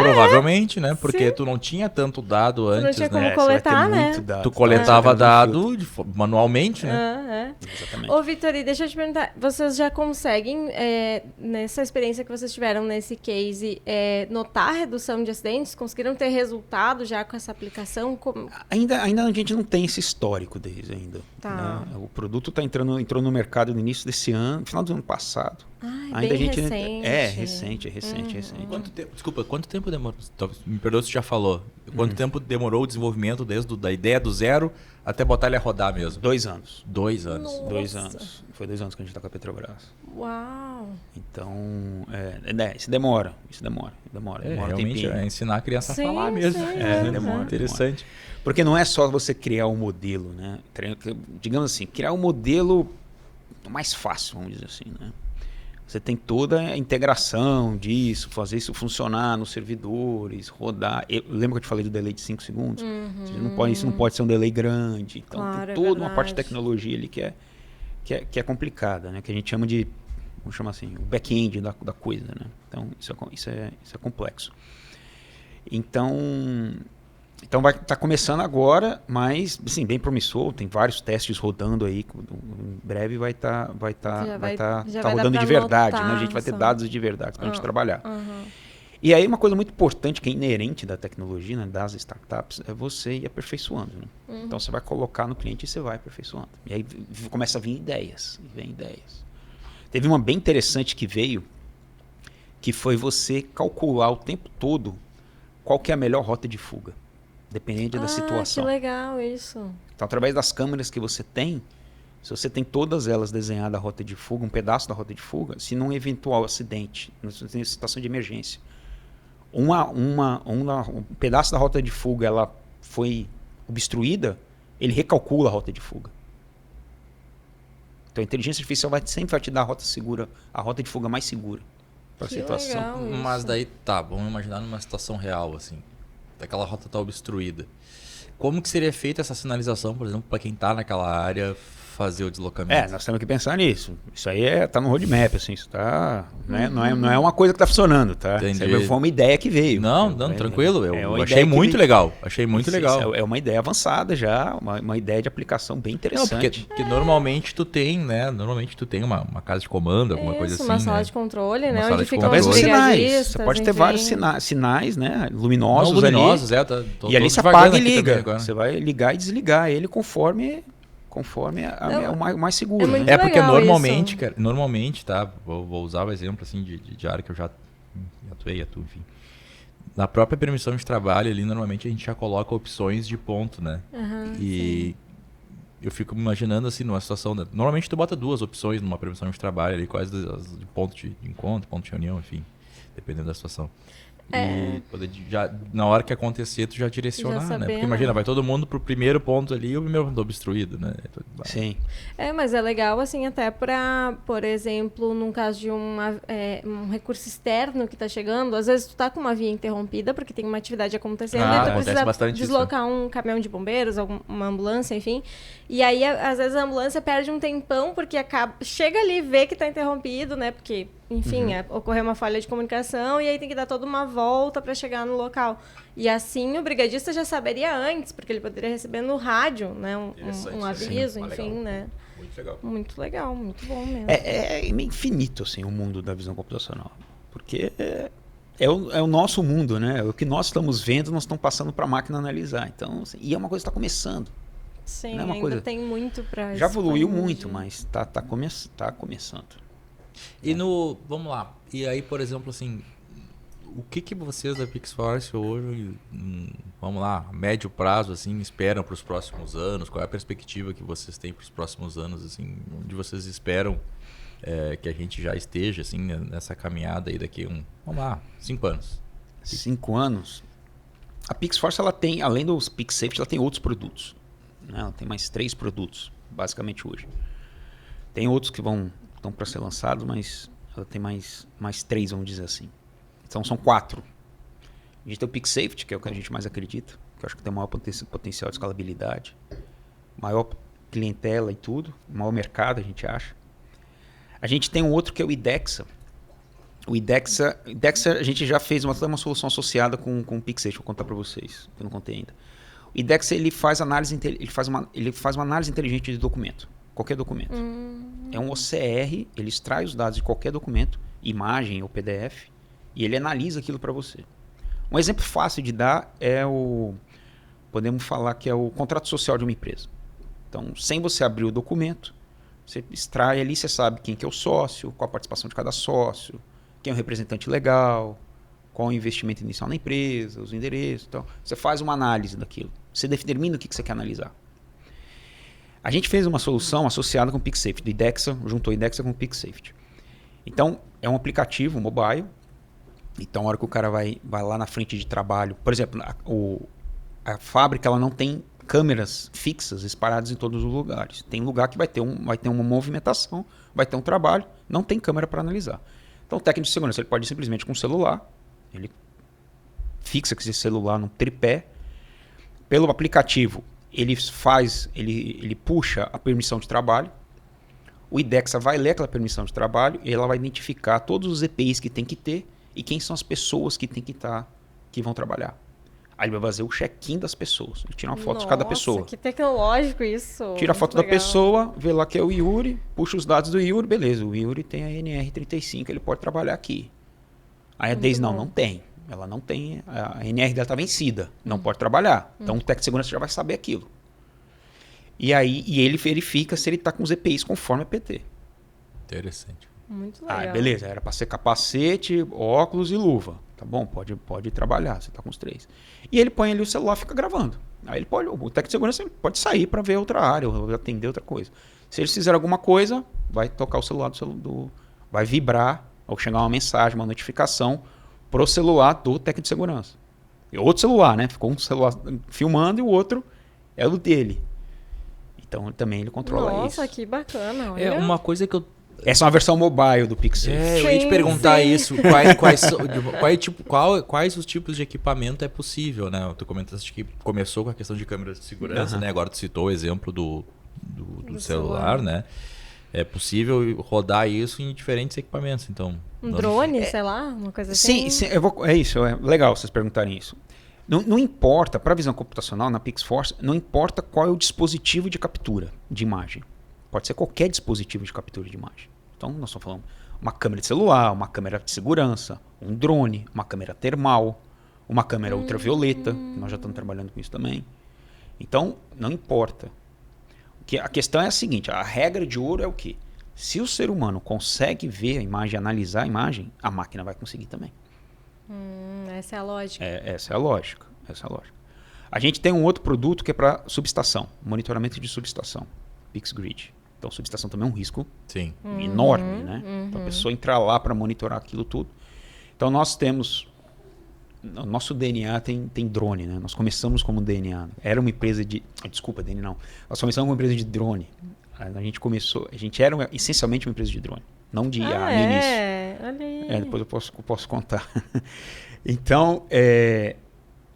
Provavelmente, né? Porque Sim. tu não tinha tanto dado antes, não tinha como né? coletar, né? Tu coletava dado manualmente, né? Exatamente. Ô, Vitor, e deixa eu te perguntar, vocês já conseguem, nessa experiência que vocês tiveram nesse case, notar a redução de acidentes? Conseguiram ter resultado já com essa aplicação? Ainda a gente não tem esse histórico deles ainda. Tá. Né? O produto entrou no mercado no início desse ano, no final do ano passado. Ainda bem recente. recente. Quanto tempo demorou? Me perdoa se tu já falou. Quanto tempo demorou o desenvolvimento desde da ideia do zero até botar ele a rodar mesmo? 2 anos. 2 anos. Nossa. 2 anos. Foi 2 anos que a gente está com a Petrobras. Uau! Então, isso demora. Demora Realmente tempinho. ensinar a criança Sim, a falar mesmo. sim, demora. Interessante. Porque não é só você criar um modelo, né? Digamos assim, criar um modelo mais fácil, vamos dizer assim, né? Você tem toda a integração disso, fazer isso funcionar nos servidores, rodar. Lembra que eu te falei do delay de 5 segundos? Isso não pode ser um delay grande. Então, Claro, tem toda uma verdade. parte de tecnologia ali que é complicada, né? Que a gente chama de, vamos chamar assim, o back-end da coisa, né? Então, isso é complexo. Então vai estar começando agora, mas assim, bem promissor, tem vários testes rodando aí, em breve vai estar rodando de verdade, né? A gente vai ter dados de verdade para a gente trabalhar. E aí uma coisa muito importante que é inerente da tecnologia, né, das startups, é você ir aperfeiçoando, né? Então você vai colocar no cliente e você vai aperfeiçoando. E aí começa a vir ideias, Teve uma bem interessante que veio, que foi você calcular o tempo todo qual que é a melhor rota de fuga. Dependente da situação. Que legal isso. Então, através das câmeras que você tem, se você tem todas elas desenhadas a rota de fuga, um pedaço da rota de fuga, se num eventual acidente, numa situação de emergência, um pedaço da rota de fuga ela foi obstruída, ele recalcula a rota de fuga. Então, a inteligência artificial sempre vai te dar a rota segura, a rota de fuga mais segura para a situação. Legal isso. Mas daí, vamos imaginar numa situação real, assim. Aquela rota está obstruída. Como que seria feita essa sinalização, por exemplo, para quem está naquela área fazer o deslocamento? Nós temos que pensar nisso. Isso aí tá no roadmap, assim, isso tá, não é uma coisa que está funcionando, tá? Entendi. Isso aí foi uma ideia que veio. Não, tranquilo. Eu achei muito legal. Achei muito legal. É uma ideia avançada já, uma ideia de aplicação bem interessante. Porque normalmente tu tem, né? Normalmente tu tem uma casa de comando, alguma coisa assim. Uma sala de controle, né? Uma sala Onde de ficam controle. os brigadistas. Você pode ter enfim. vários sinais, né? Luminosos ali. Tô E ali você apaga e liga. Você vai ligar e desligar ele conforme o mais seguro. É muito né? Porque legal normalmente, isso. cara, tá? Vou usar o exemplo assim de área que eu já atuei, enfim. Na própria permissão de trabalho ali, normalmente a gente já coloca opções de ponto, né? E eu fico imaginando assim, numa situação... Normalmente tu bota 2 opções numa permissão de trabalho ali, quais as de ponto de encontro, ponto de reunião, enfim, dependendo da situação. E poder na hora que acontecer, tu já direcionar, né? Porque imagina, vai todo mundo pro primeiro ponto ali e o primeiro ponto obstruído, né? Sim. Mas é legal, assim, até para, por exemplo, num caso de um recurso externo que está chegando, às vezes tu tá com uma via interrompida, porque tem uma atividade acontecendo, e tu precisa deslocar um caminhão de bombeiros, uma ambulância, enfim. E aí, às vezes, a ambulância perde um tempão, porque chega ali e vê que tá interrompido, né? Porque enfim, ocorrer uma falha de comunicação e aí tem que dar toda uma volta para chegar no local. E assim o brigadista já saberia antes, porque ele poderia receber no rádio, né, um aviso, sim, enfim, legal. né. Muito legal. Muito legal, muito bom mesmo. É meio infinito assim, o mundo da visão computacional. Porque é o nosso mundo, né? O que nós estamos vendo, nós estamos passando para a máquina analisar. Então, assim, e é uma coisa que está começando. Sim, não é uma ainda coisa... tem muito para Já evoluiu muito, mas tá começando. E vamos lá. E aí, por exemplo, assim, o que vocês da PixForce hoje, vamos lá, a médio prazo, assim, esperam para os próximos anos? Qual é a perspectiva que vocês têm para os próximos anos, assim, onde vocês esperam que a gente já esteja, assim, nessa caminhada aí daqui vamos lá, 5 anos? 5 anos. A PixForce, ela tem, além dos PixSafety, ela tem outros produtos. Né? Ela tem mais 3 produtos, basicamente hoje. Tem outros que estão para ser lançados, mas ela tem mais 3, vamos dizer assim. Então são 4. A gente tem o PixSafety, que é o que a gente mais acredita, que eu acho que tem o maior potencial de escalabilidade, maior clientela e tudo, maior mercado, a gente acha. A gente tem um outro que é o IDEXA. O IDEXA a gente já fez uma solução associada com o PixSafety, vou contar para vocês, que eu não contei ainda. O IDEXA ele faz uma análise inteligente de documento, qualquer documento. É um OCR, ele extrai os dados de qualquer documento, imagem ou PDF, e ele analisa aquilo para você. Um exemplo fácil de dar podemos falar que é o contrato social de uma empresa. Então, sem você abrir o documento, você extrai ali, você sabe quem que é o sócio, qual a participação de cada sócio, quem é o representante legal, qual o investimento inicial na empresa, os endereços. Então, você faz uma análise daquilo. Você determina o que você quer analisar. A gente fez uma solução associada com o PixSafety, do IDEXA, juntou o IDEXA com o PixSafety. Então, é um aplicativo mobile. Então, a hora que o cara vai lá na frente de trabalho, por exemplo, a fábrica ela não tem câmeras fixas espalhadas em todos os lugares. Tem lugar que vai ter uma movimentação, vai ter um trabalho, não tem câmera para analisar. Então, o técnico de segurança ele pode simplesmente com o celular, ele fixa esse celular num tripé. Pelo aplicativo, ele puxa a permissão de trabalho. O IDEXA vai ler aquela permissão de trabalho e ela vai identificar todos os EPIs que tem que ter e quem são as pessoas que tem que vão trabalhar. Aí ele vai fazer o check-in das pessoas. Ele tira uma foto de cada pessoa. Nossa, que tecnológico isso. Tira a foto Muito da legal. pessoa, vê lá que é o Yuri, puxa os dados do Yuri, beleza. O Yuri tem a NR35, ele pode trabalhar aqui. Aí a Deise não tem. Ela não tem, a NR dela está vencida, não pode trabalhar. Então o técnico de segurança já vai saber aquilo. E aí ele verifica se ele está com os EPIs conforme a PT. Interessante. Muito legal. Ah, beleza, era para ser capacete, óculos e luva. Tá bom, pode trabalhar, você tá com os 3. E ele põe ali o celular e fica gravando. Aí o técnico de segurança pode sair para ver outra área, ou atender outra coisa. Se eles fizerem alguma coisa, vai tocar o celular vai vibrar, ou chegar uma mensagem, uma notificação pro celular do técnico de segurança. E outro celular, né? Ficou um celular filmando e o outro é o dele. Então também ele controla isso. Nossa, que bacana. Olha. É uma coisa que eu... Essa é uma versão mobile do PixSafety. eu ia te perguntar isso. Quais os tipos de equipamento é possível, né? Tu comentaste que começou com a questão de câmeras de segurança, né? Agora tu citou o exemplo do celular, né? É possível rodar isso em diferentes equipamentos, então. Um drone, sei lá, uma coisa assim. Sim, é isso. É legal vocês perguntarem isso. Não importa, para a visão computacional, na PixForce, não importa qual é o dispositivo de captura de imagem. Pode ser qualquer dispositivo de captura de imagem. Então, nós estamos falando uma câmera de celular, uma câmera de segurança, um drone, uma câmera termal, uma câmera ultravioleta, que nós já estamos trabalhando com isso também. Então, não importa. A questão é a seguinte, a regra de ouro é o quê? Se o ser humano consegue ver a imagem, analisar a imagem, a máquina vai conseguir também. Essa é a lógica. Essa é a lógica. A gente tem um outro produto que é para subestação, monitoramento de subestação, PixGrid. Então, subestação também é um risco enorme, né? Então, a pessoa entrar lá para monitorar aquilo tudo. Então, nós temos... O nosso DNA tem drone, né? Nós começamos como DNA. Era uma empresa de... Desculpa, DNA não. Nós começamos como uma empresa de drone. A gente era essencialmente uma empresa de drone, não de IA no início. Olha aí. Depois eu posso contar. Então,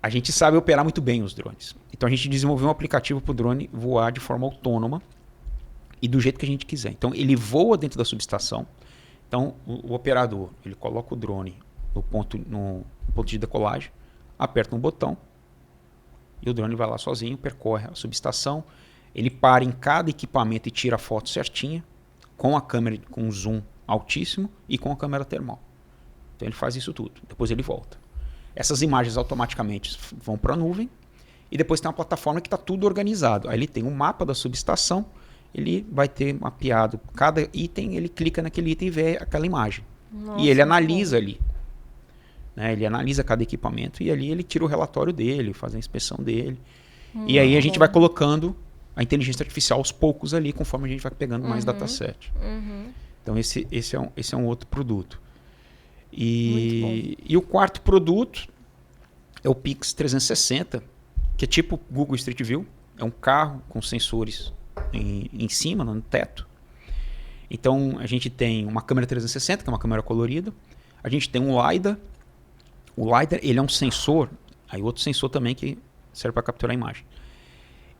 a gente sabe operar muito bem os drones. Então, a gente desenvolveu um aplicativo para o drone voar de forma autônoma e do jeito que a gente quiser. Então, ele voa dentro da subestação, Então, o operador, ele coloca o drone no ponto de decolagem, aperta um botão e o drone vai lá sozinho, percorre a subestação, ele para em cada equipamento e tira a foto certinha, com a câmera com um zoom altíssimo e com a câmera termal. Então ele faz isso tudo, depois ele volta. Essas imagens automaticamente vão para a nuvem e depois tem uma plataforma que está tudo organizado. Aí ele tem um mapa da subestação, ele vai ter mapeado cada item, ele clica naquele item e vê aquela imagem. Nossa, e ele analisa ali. Né? Ele analisa cada equipamento e ali ele tira o relatório dele, faz a inspeção dele. E aí a gente vai colocando a inteligência artificial aos poucos ali, conforme a gente vai pegando mais dataset. Então esse é um outro produto. E o quarto produto é o Pix 360, que é tipo Google Street View. É um carro com sensores em cima, no teto. Então a gente tem uma câmera 360, que é uma câmera colorida. A gente tem um LiDAR. O LiDAR, ele é um sensor, aí outro sensor também que serve para capturar a imagem.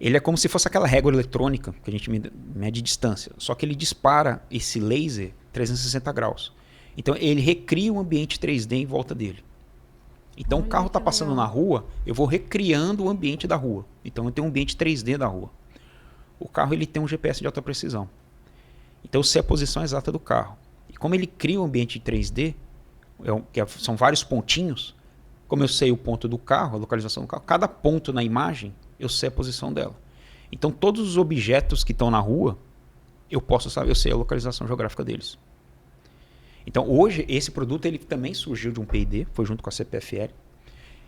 Ele é como se fosse aquela régua eletrônica que a gente mede distância, só que ele dispara esse laser 360 graus. Então ele recria um ambiente 3D em volta dele. Então o carro está passando na rua, eu vou recriando o ambiente da rua. Então eu tenho um ambiente 3D da rua. O carro ele tem um GPS de alta precisão. Então eu sei a posição exata do carro. E como ele cria um ambiente 3D, são vários pontinhos, como eu sei o ponto do carro, a localização do carro, cada ponto na imagem, eu sei a posição dela. Então todos os objetos que estão na rua, eu posso saber, eu sei a localização geográfica deles. Então hoje esse produto ele também surgiu de um P&D, foi junto com a CPFL,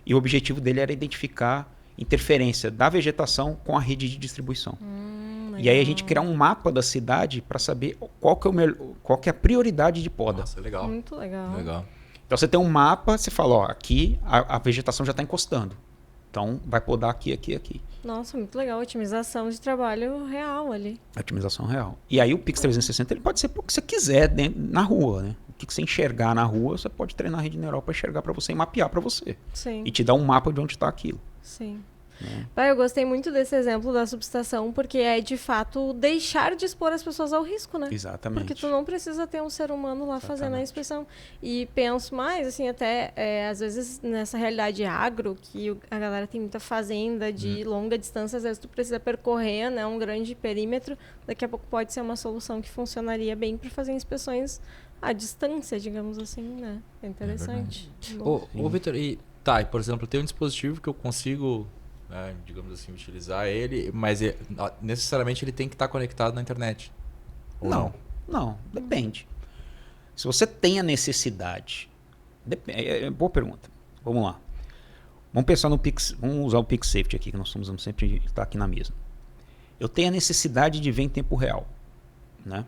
e o objetivo dele era identificar interferência da vegetação com a rede de distribuição. E aí a gente criar um mapa da cidade para saber qual que é a prioridade de poda. Nossa, legal. Muito legal. Então você tem um mapa, você fala, ó, aqui a vegetação já está encostando. Então vai podar aqui, aqui, aqui. Nossa, muito legal. Otimização de trabalho real ali. Otimização real. E aí o Pix 360 ele pode ser o que você quiser na rua, né? O que você enxergar na rua, você pode treinar a rede neural para enxergar para você e mapear para você. Sim. E te dar um mapa de onde está aquilo. Sim. Pai, eu gostei muito desse exemplo da subestação, porque é de fato deixar de expor as pessoas ao risco, né? Exatamente. Porque tu não precisa ter um ser humano lá fazendo a inspeção. E penso mais, assim, até às vezes nessa realidade agro, que a galera tem muita fazenda de longa distância, às vezes tu precisa percorrer, né, um grande perímetro, daqui a pouco pode ser uma solução que funcionaria bem para fazer inspeções à distância, digamos assim, né? É interessante. Ô Vitor, e por exemplo, tem um dispositivo que eu consigo, digamos assim, utilizar ele, mas necessariamente ele tem que estar conectado na internet. Ou não, depende. Se você tem a necessidade, boa pergunta. Vamos lá. Vamos pensar no Pix, vamos usar o Pix Safety aqui, que nós estamos usando sempre, está aqui na mesa. Eu tenho a necessidade de ver em tempo real, né?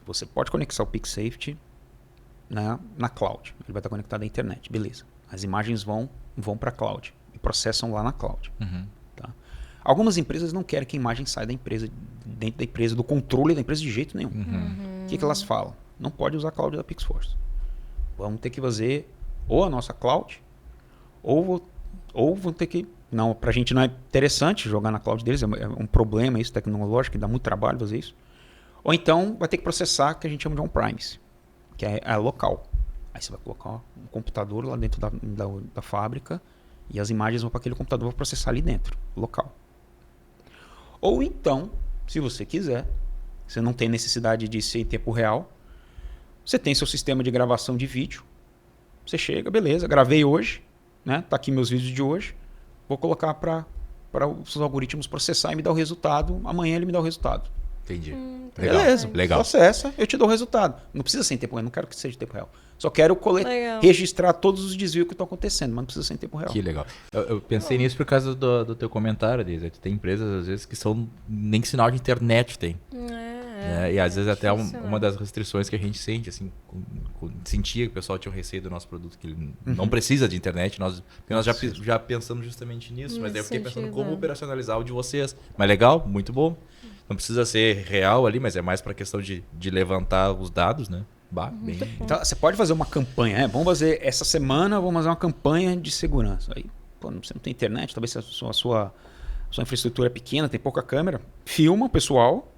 Você pode conectar o Pix Safety na cloud. Ele vai estar conectado à internet, beleza. As imagens vão para a cloud e processam lá na cloud. Tá? Algumas empresas não querem que a imagem saia da empresa, dentro da empresa, do controle da empresa de jeito nenhum. O que elas falam? Não pode usar a cloud da Pixforce. Vamos ter que fazer ou a nossa cloud, ou vão ter que... Não, pra gente não é interessante jogar na cloud deles, é um problema isso tecnológico, dá muito trabalho fazer isso. Ou então vai ter que processar, que a gente chama de on-premise, que é local. Aí você vai colocar um computador lá dentro da fábrica e as imagens vão para aquele computador para processar ali dentro, local. Ou então, se você quiser, você não tem necessidade de ser em tempo real, você tem seu sistema de gravação de vídeo, você chega, beleza, gravei hoje, né? Tá aqui meus vídeos de hoje, vou colocar para os algoritmos processar e me dar o resultado, amanhã ele me dá o resultado. Entendi. Beleza, legal. Processa, eu te dou o resultado. Não precisa ser em tempo real, não quero que seja em tempo real. Só quero registrar todos os desvios que estão acontecendo, mas não precisa ser em tempo real. Que legal. Eu pensei nisso por causa do teu comentário, Deise. Tem empresas, às vezes, que são nem sinal de internet tem. E às vezes até uma das restrições que a gente sente, assim, sentia que o pessoal tinha um receio do nosso produto, que ele não precisa de internet. Nós já pensamos justamente nisso, mas daí eu fiquei pensando como operacionalizar o de vocês. Mas legal, muito bom. Não precisa ser real ali, mas é mais para a questão de levantar os dados, né? Então, você pode fazer uma campanha, vamos fazer essa semana, vamos fazer uma campanha de segurança. Aí, você não tem internet, talvez a sua infraestrutura é pequena, tem pouca câmera, filma o pessoal,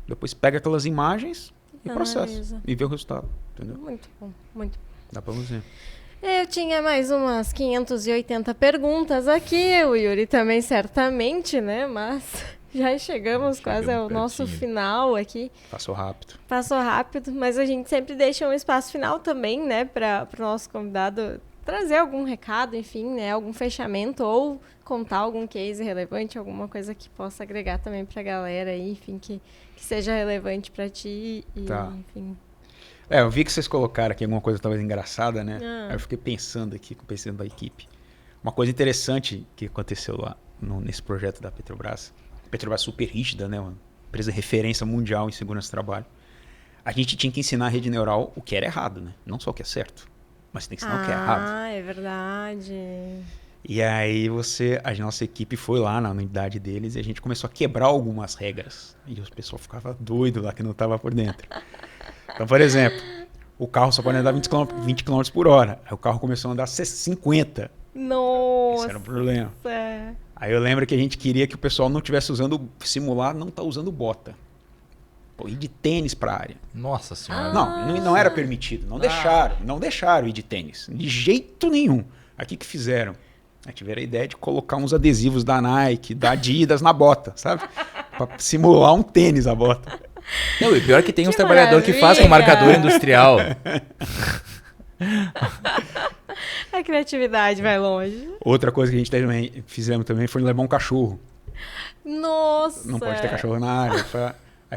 depois pega aquelas imagens e processa. Analisa. E vê o resultado, entendeu? Muito bom, muito. Dá pra você. Eu tinha mais umas 580 perguntas aqui, o Yuri também certamente, né? Mas já chegamos quase ao nosso pertinho. final aqui. Passou rápido. Passou rápido, mas a gente sempre deixa um espaço final também, né? Para o nosso convidado trazer algum recado, enfim, né? Algum fechamento ou contar algum case relevante, alguma coisa que possa agregar também pra galera aí, enfim, que seja relevante pra ti e, Tá. enfim. Eu vi que vocês colocaram aqui alguma coisa talvez engraçada, né? Ah. Aí eu fiquei pensando aqui, pensando da equipe. Uma coisa interessante que aconteceu lá nesse projeto da Petrobras. A Petrobras é super rígida, né? Uma empresa referência mundial em segurança do trabalho. A gente tinha que ensinar a rede neural o que era errado, né? Não só o que é certo, mas tem que ensinar o que é errado. Ah, é verdade. E aí a nossa equipe foi lá na unidade deles e a gente começou a quebrar algumas regras. E o pessoal ficava doido lá que não estava por dentro. Então, por exemplo, o carro só pode andar 20 km por hora. Aí o carro começou a andar 50. Nossa. Esse era um problema. Aí eu lembro que a gente queria que o pessoal não estivesse simular, não tá usando bota. Pô, ir de tênis pra área. Nossa senhora. Não era permitido. Não deixaram ir de tênis. De jeito nenhum. Aqui que fizeram? Aí tiveram a ideia de colocar uns adesivos da Nike, da Adidas na bota, sabe? Pra simular um tênis a bota. Não, e pior que tem uns Que trabalhadores que maravilha! fazem com marcador industrial. A criatividade vai longe. Outra coisa que a gente fizemos também foi levar um cachorro. Nossa. Não pode ter cachorro na área.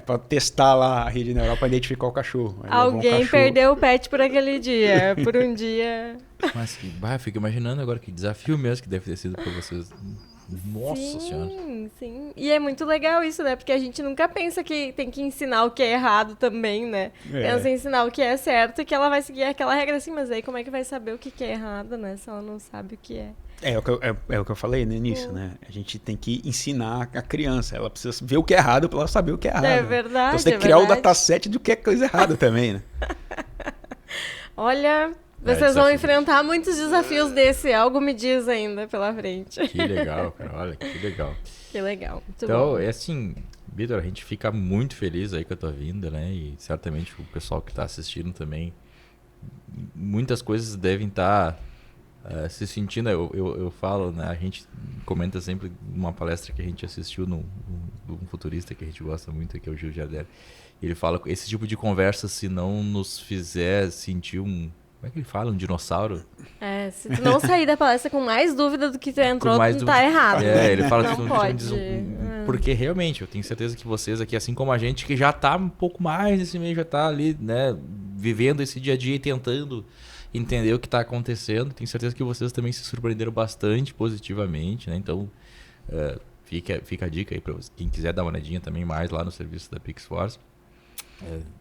Pra testar lá a rede neural pra identificar o cachorro. Aí levou um Alguém cachorro. perdeu o pet por aquele dia. Por um dia. Mas eu fico imaginando agora que desafio mesmo que deve ter sido pra vocês. Nossa senhora. Sim. E é muito legal isso, né? Porque a gente nunca pensa que tem que ensinar o que é errado também, né? Pensa em ensinar o que é certo e que ela vai seguir aquela regra assim, mas aí como é que vai saber o que é errado, né? Se ela não sabe o que é. É o que eu falei no início, né? A gente tem que ensinar a criança. Ela precisa ver o que é errado pra ela saber o que é errado. É verdade. Então você tem que criar o dataset do que é coisa errada também, né? Olha, vocês vão enfrentar muitos desafios desse. Algo me diz ainda pela frente. Que legal, cara. Olha, que legal. Que legal. Muito Então, bom. é assim, Vitor, a gente fica muito feliz aí com a tua vinda, né? E certamente o pessoal que tá assistindo também. Muitas coisas devem estar se sentindo. Eu falo, né? A gente comenta sempre numa palestra que a gente assistiu num futurista que a gente gosta muito, que é o Gil Jardelli. Ele fala que esse tipo de conversa, se não nos fizer sentir como é que ele fala? Um dinossauro? Se tu não sair da palestra com mais dúvida do que tu entrou, mais tu tá errado. Ele fala Não que pode. Porque realmente, eu tenho certeza que vocês aqui, assim como a gente, que já tá um pouco mais nesse meio, já tá ali, né, vivendo esse dia a dia e tentando entender o que tá acontecendo, tenho certeza que vocês também se surpreenderam bastante positivamente, né? Então, fica a dica aí para quem quiser dar uma olhadinha também mais lá no serviço da PixForce.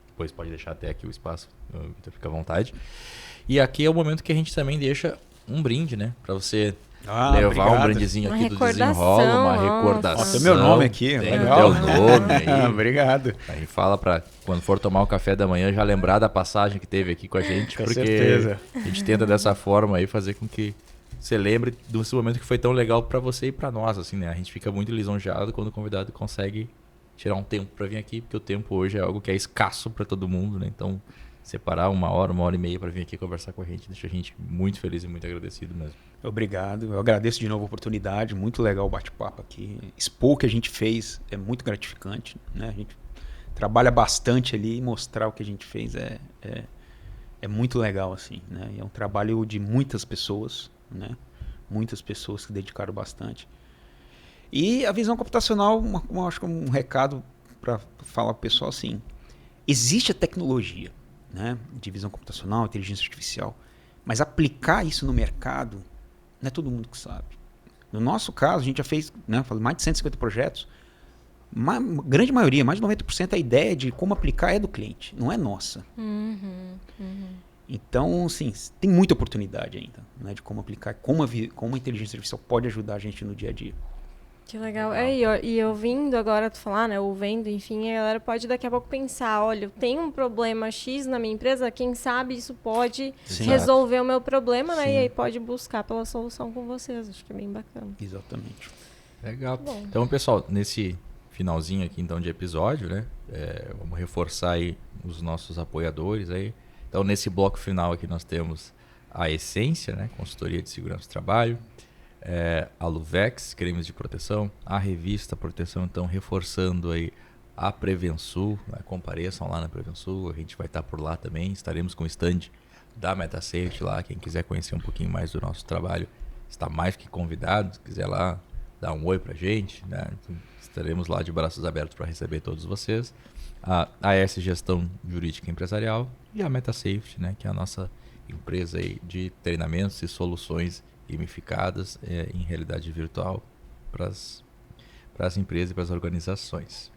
Depois pode deixar até aqui o espaço, Vitor, fica à vontade. E aqui é o momento que a gente também deixa um brinde, né? Para você levar obrigado. um brindezinho aqui do recordação, Desenrola, uma nossa. recordação. Tem meu nome aqui, tem legal. o teu nome aí. Obrigado. Aí fala para quando for tomar o café da manhã já lembrar da passagem que teve aqui com a gente, Com porque certeza. a gente tenta dessa forma aí fazer com que você lembre desse momento que foi tão legal para você e para nós, assim, né? A gente fica muito lisonjeado quando o convidado consegue tirar um tempo para vir aqui, porque o tempo hoje é algo que é escasso para todo mundo, né? Então, separar uma hora e meia para vir aqui conversar com a gente deixa a gente muito feliz e muito agradecido mesmo. Obrigado. Eu agradeço de novo a oportunidade. Muito legal o bate-papo aqui. Expor o que a gente fez é muito gratificante, né? A gente trabalha bastante ali e mostrar o que a gente fez é muito legal, assim, né? É um trabalho de muitas pessoas, né? Muitas pessoas que dedicaram bastante. E a visão computacional, acho que um recado para falar para o pessoal assim, existe a tecnologia, né, de visão computacional, inteligência artificial, mas aplicar isso no mercado não é todo mundo que sabe. No nosso caso, a gente já fez, né, mais de 150 projetos, grande maioria, mais de 90%, a ideia de como aplicar é do cliente, não é nossa. Então, assim, tem muita oportunidade ainda, né, de como aplicar, como a inteligência artificial pode ajudar a gente no dia a dia. Que legal. E ouvindo agora tu falar, né, ou vendo, enfim, a galera pode daqui a pouco pensar, olha, eu tenho um problema X na minha empresa, quem sabe isso pode resolver o meu problema, né, Sim. e aí pode buscar pela solução com vocês. Acho que é bem bacana. Exatamente. Legal. Bom. Então, pessoal, nesse finalzinho aqui então de episódio, né? Vamos reforçar aí os nossos apoiadores aí. Então nesse bloco final aqui nós temos a Essência, né? Consultoria de Segurança do Trabalho, a Luvex, cremes de proteção, a revista Proteção, então reforçando aí a Prevensul, né? Compareçam lá na Prevensul, a gente vai estar por lá também, estaremos com o stand da MetaSafety lá, quem quiser conhecer um pouquinho mais do nosso trabalho está mais que convidado, se quiser lá dar um oi pra gente, né? Então, estaremos lá de braços abertos para receber todos vocês. A AS Gestão Jurídica Empresarial e a MetaSafety, né? Que é a nossa empresa aí de treinamentos e soluções gamificadas em realidade virtual para as empresas e para as organizações.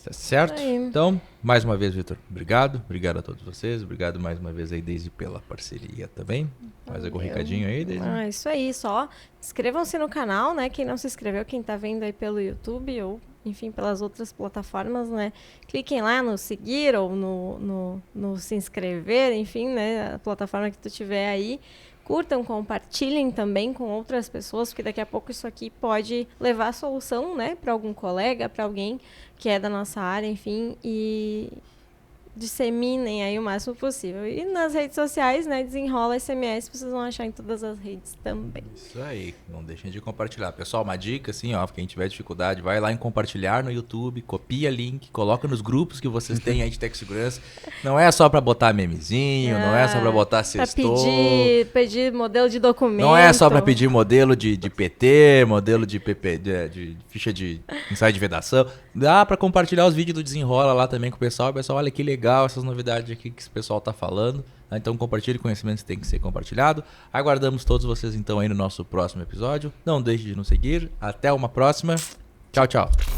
Tá certo? Então, mais uma vez, Vitor, obrigado. Obrigado a todos vocês. Obrigado mais uma vez aí, Daisy, pela parceria também. Mais algum recadinho aí, Daisy? Isso aí, só inscrevam-se no canal, né? Quem não se inscreveu, quem tá vendo aí pelo YouTube ou, enfim, pelas outras plataformas, né? Cliquem lá no seguir ou no se inscrever, enfim, né? A plataforma que tu tiver aí. Curtam, compartilhem também com outras pessoas, porque daqui a pouco isso aqui pode levar a solução, né, para algum colega, para alguém que é da nossa área, enfim, e disseminem aí o máximo possível. E nas redes sociais, né, Desenrola SMS, vocês vão achar em todas as redes também. Isso aí, não deixem de compartilhar. Pessoal, uma dica assim, ó, quem tiver dificuldade, vai lá em compartilhar no YouTube, copia link, coloca nos grupos que vocês têm aí de Tech Segurança. Não é só para botar memezinho, não é só para botar sextou. Pedir modelo de documento. Não é só para pedir modelo de PT, modelo de PP, de ficha de ensaio de vedação. Dá para compartilhar os vídeos do Desenrola lá também com o pessoal. O pessoal, olha que legal essas novidades aqui que esse pessoal tá falando. Então compartilhe, conhecimento tem que ser compartilhado. Aguardamos todos vocês então aí no nosso próximo episódio. Não deixe de nos seguir. Até uma próxima. Tchau, tchau.